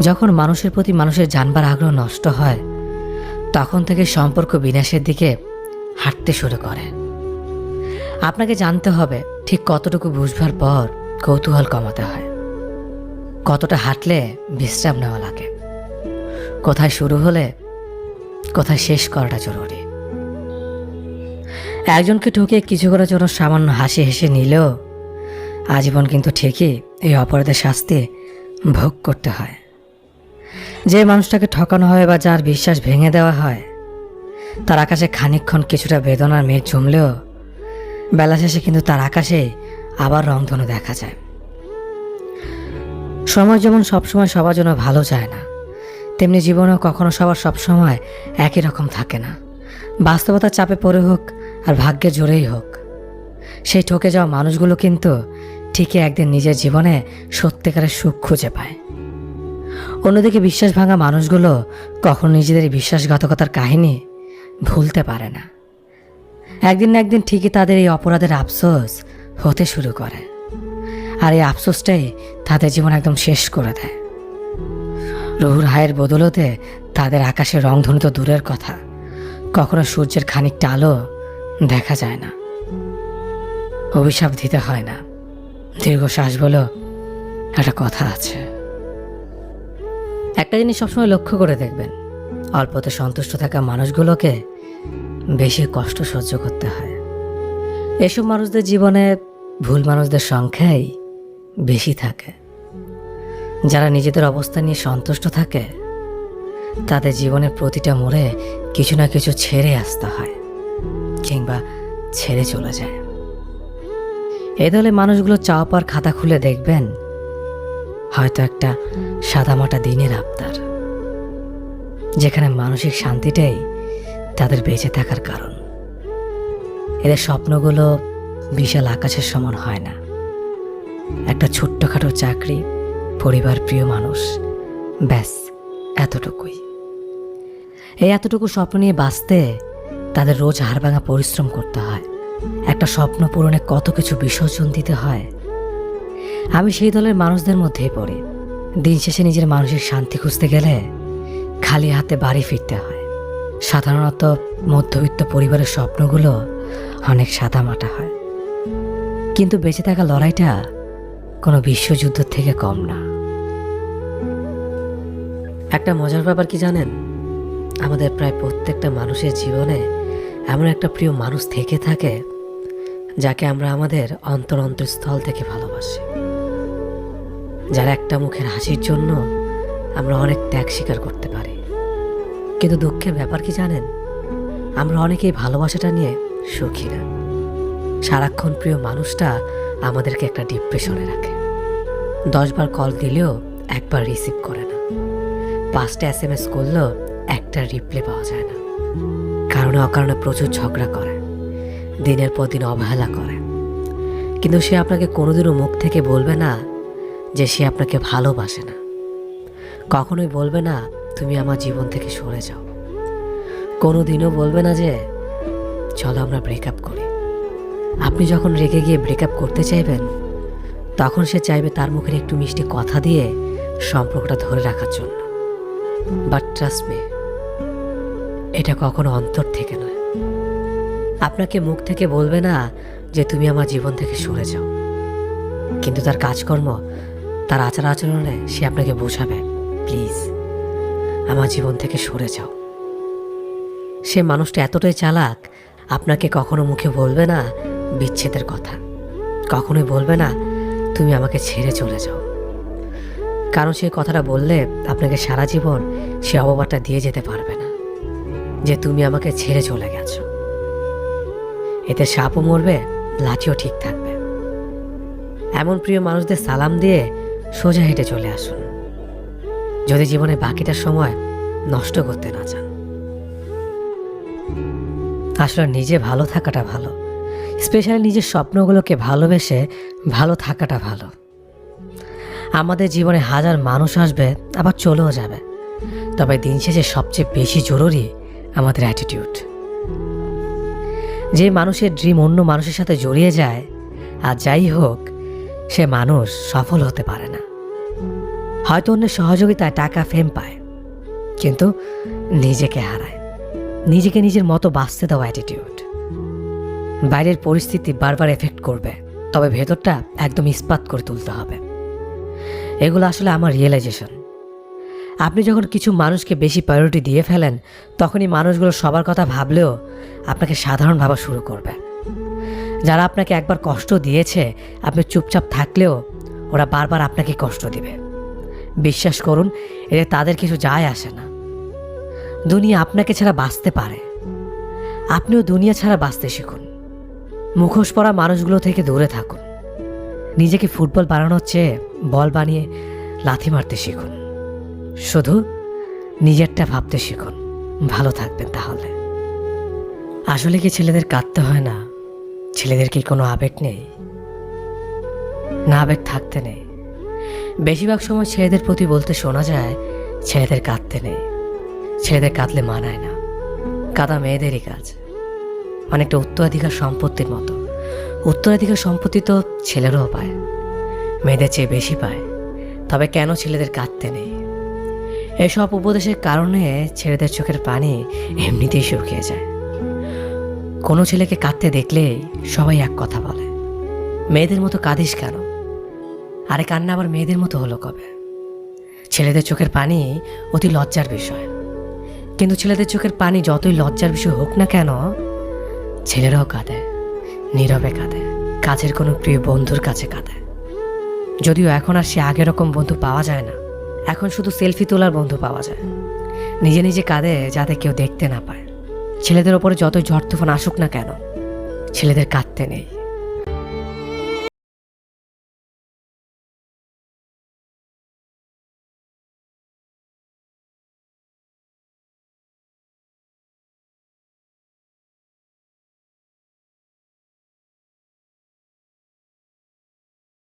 যখন মানুষের প্রতি মানুষের জানবার আগ্রহ নষ্ট হয়, তখন থেকে সম্পর্ক বিনাশের দিকে হাঁটতে শুরু করে। আপনাকে জানতে হবে ঠিক কতটুকু বুঝবার পর কৌতূহল কমাতে হয়, কতটা হাঁটলে বিশ্রাম নেওয়া লাগে, কোথায় শুরু হলে কোথায় শেষ করাটা জরুরি। একজনকে ঠকিয়ে কিছু করার জন্য সামান্য হাসি হেসে নিলেও আজীবন কিন্তু ঠিকই এই অপরাধের শাস্তি ভোগ করতে হয়। যে মানুষটাকে ঠকানো হয় বা যার বিশ্বাস ভেঙে দেওয়া হয়, তার আকাশে খানিকক্ষণ কিছুটা বেদনার মেঘ জমলেও বেলা শেষে কিন্তু তার আকাশে আবার রংধনু দেখা যায়। সময় যেমন সবসময় সবার জন্য ভালো যায় না, তেমনি জীবনেও কখনো সবার সবসময় একই রকম থাকে না। বাস্তবতার চাপে পড়ে হোক আর ভাগ্যের জোরেই হোক, সেই ঠকে যাওয়া মানুষগুলো কিন্তু ঠিকই একদিন নিজের জীবনে সত্যিকারের সুখ খুঁজে পায়। অন্যদিকে বিশ্বাস ভাঙা মানুষগুলো কখনো নিজেদের বিশ্বাসঘাতকতার কাহিনী ভুলতে পারে না। একদিন না একদিন ঠিকই তাদের এই অপরাধের আফসোস হতে শুরু করে, আর এই আফসোসটাই তাদের জীবন একদম শেষ করে দেয়। রুহুর হায়ের বদলতে তাদের আকাশের রংধনু তো দূরের কথা, কখনো সূর্যের খানিকটা আলো দেখা যায় না। অভিশাপ দিতে হয় না, দীর্ঘশ্বাস বলো একটা কথা আছে। একটা জিনিস সবসময় লক্ষ্য করে দেখবেন, অল্পতে সন্তুষ্ট থাকা মানুষগুলোকে বেশি কষ্ট সহ্য করতে হয়। এসব মানুষদের জীবনে ভুল মানুষদের সংখ্যাই বেশি থাকে। যারা নিজেদের অবস্থা নিয়ে সন্তুষ্ট থাকে, তাদের জীবনের প্রতিটা মোড়ে কিছু না কিছু ছেড়ে আসতে হয় কিংবা ছেড়ে চলে যায়। এই দলে মানুষগুলো চাওয়া পাওয়ার খাতা খুলে দেখবেন হয়তো একটা সাদামাটা দিনের আবদার, যেখানে মানসিক শান্তিটাই তাদের বেঁচে থাকার কারণ। এদের স্বপ্নগুলো বিশাল আকাশের সমান হয় না। একটা ছোট্টখাটো চাকরি, পরিবার, প্রিয় মানুষ, ব্যাস এতটুকুই। এই এতটুকু স্বপ্ন নিয়ে বাঁচতে তাদের রোজ হাড়ভাঙা পরিশ্রম করতে হয়। একটা স্বপ্ন পূরণে কত কিছু বিসর্জন দিতে হয়। আমি সেই দলের মানুষদের মধ্যেই পড়ি। দিন শেষে নিজের মানসিক শান্তি খুঁজতে গেলে খালি হাতে বাড়ি ফিরতে হয়। সাধারণত মধ্যবিত্ত পরিবারের স্বপ্নগুলো অনেক সাদামাটা হয়, কিন্তু বেঁচে থাকা লড়াইটা কোনো বিশ্বযুদ্ধ থেকে কম না। একটা মজার ব্যাপার কি জানেন, আমাদের প্রায় প্রত্যেকটা মানুষের জীবনে এমন একটা প্রিয় মানুষ থেকে থাকে যাকে আমরা আমাদের অন্তরস্থল থেকে ভালোবাসি, যার একটা মুখের হাসির জন্য আমরা অনেক ত্যাগ স্বীকার করতে পারি। কিন্তু দুঃখের ব্যাপার কি জানেন, আমরা অনেকেই ভালোবাসাটা নিয়ে সুখী না। সারাক্ষণ প্রিয় মানুষটা আমাদেরকে একটা ডিপ্রেশনে রাখে। 10 বার কল দিলেও একবার রিসিভ করে না, 5টা SMS করলেও একটা রিপ্লাই পাওয়া যায় না। কারণে অকারণে প্রচুর ঝগড়া করে, দিনের পর দিন অবহেলা করে, কিন্তু সে আপনাকে কোনোদিনও মুখ থেকে বলবে না যে সে আপনাকে ভালোবাসে না। কখনোই বলবে না তুমি আমার জীবন থেকে সরে যাও। কোনোদিনও বলবে না যে চলো আমরা ব্রেকআপ করি। আপনি যখন রেগে গিয়ে ব্রেকআপ করতে চাইবেন, তখন সে চাইবে তার মুখের একটু মিষ্টি কথা দিয়ে সম্পর্কটা ধরে রাখার জন্য। বাট ট্রাস্ট মি, এটা কখনো অন্তর থেকে নয়। আপনাকে মুখ থেকে বলবে না যে তুমি আমার জীবন থেকে সরে যাও, কিন্তু তার কাজকর্ম, তার আচার আচরণে সে আপনাকে বোঝাবে প্লিজ আমার জীবন থেকে সরে যাও। সে মানুষটা এতটাই চালাক, আপনাকে কখনো মুখে বলবে না বিচ্ছেদের কথা, কখনোই বলবে না তুমি আমাকে ছেড়ে চলে যাও। কারণ সেই কথাটা বললে আপনাকে সারা জীবন সে অপবাদটা দিয়ে যেতে পারবে না যে তুমি আমাকে ছেড়ে চলে গেছো। এতে সাপও মরবে, লাঠিও ঠিক থাকবে। এমন প্রিয় মানুষদের সালাম দিয়ে সোজা হেঁটে চলে আসুন, যদি জীবনে বাকিটা সময় নষ্ট করতে না চান। আসলে নিজে ভালো থাকাটা ভালো, স্পেশালি নিজের স্বপ্নগুলোকে ভালোবেসে ভালো থাকাটা ভালো। আমাদের জীবনে হাজার মানুষ আসবে, আবার চলেও যাবে, তবে দিন শেষে সবচেয়ে বেশি জরুরি আমাদের অ্যাটিটিউড। যে মানুষের ড্রিম অন্য মানুষের সাথে জড়িয়ে যায়, আর যাই হোক সে মানুষ সফল হতে পারে না। হয়তো অন্যের সহযোগিতায় টাকা ফেম পায়, কিন্তু নিজেকে হারায়। নিজেকে নিজের মতো বাঁচতে দেওয়া অ্যাটিটিউড। বাইরের পরিস্থিতি বারবার এফেক্ট করবে, তবে ভেতরটা একদম ইস্পাত করে তুলতে হবে। এগুলো আসলে আমার রিয়েলাইজেশন। আপনি যখন কিছু মানুষকে বেশি প্রায়োরিটি দিয়ে ফেলেন, তখনই মানুষগুলো সবার কথা ভাবলেও আপনাকে সাধারণ ভাবা শুরু করবে। যারা আপনাকে একবার কষ্ট দিয়েছে, আপনি চুপচাপ থাকলেও ওরা বারবার আপনাকে কষ্ট দিবে। বিশ্বাস করুন, এতে তাদের কিছু যায় আসে না। দুনিয়া আপনাকে ছাড়া বাঁচতে পারে, আপনিও দুনিয়া ছাড়া বাঁচতে শিখুন। মুখোশ পরা মানুষগুলো থেকে দূরে থাকুন। নিজেকে ফুটবল বানানোর চেয়ে বল বানিয়ে লাথি মারতে শিখুন। শুধু নিজেরটা ভাবতে শিখুন, ভালো থাকবেন তাহলে। আসলে কি ছেলেদের কাঁদতে হয় না? ছেলেদের কি কোনো আবেগ নেই? না, আবেগ থাকতে নেই। বেশিরভাগ সময় ছেলেদের প্রতি বলতে শোনা যায়, ছেলেদের কাঁদতে নেই, ছেলেদের কাঁদলে মানায় না। কাঁদা মেয়েদেরই কাজ, অনেকটা উত্তরাধিকার সম্পত্তির মতো। উত্তরাধিকার সম্পত্তি তো ছেলেরাও পায়, মেয়েদের চেয়ে বেশি পায়। তবে কেন ছেলেদের কাঁদতে নেই? এসব উপদেশের কারণে ছেলেদের চোখের পানি এমনিতেই শুকিয়ে যায়। কোনো ছেলেকে কাঁদতে দেখলেই সবাই এক কথা বলে, মেয়েদের মতো কাঁদিস কেন? আরে কান্না আবার মেয়েদের মতো হলো কবে? ছেলেদের চোখের পানি অতি লজ্জার বিষয়, কিন্তু ছেলেদের চোখের পানি যতই লজ্জার বিষয় হোক না কেন, ছেলেরাও কাঁদে, নীরবে কাঁদে, কাছের কোনো প্রিয় বন্ধুর কাছে কাঁদে। যদিও এখন আর সে আগের রকম বন্ধু পাওয়া যায় না, এখন শুধু সেলফি তোলার বন্ধু পাওয়া যায়। নিজে নিজে কাঁদে যাতে কেউ দেখতে না পায়। ছেলেদের ওপরে যতই ঝড় তুফান আসুক না কেন, ছেলেদের কাঁদতে নেই।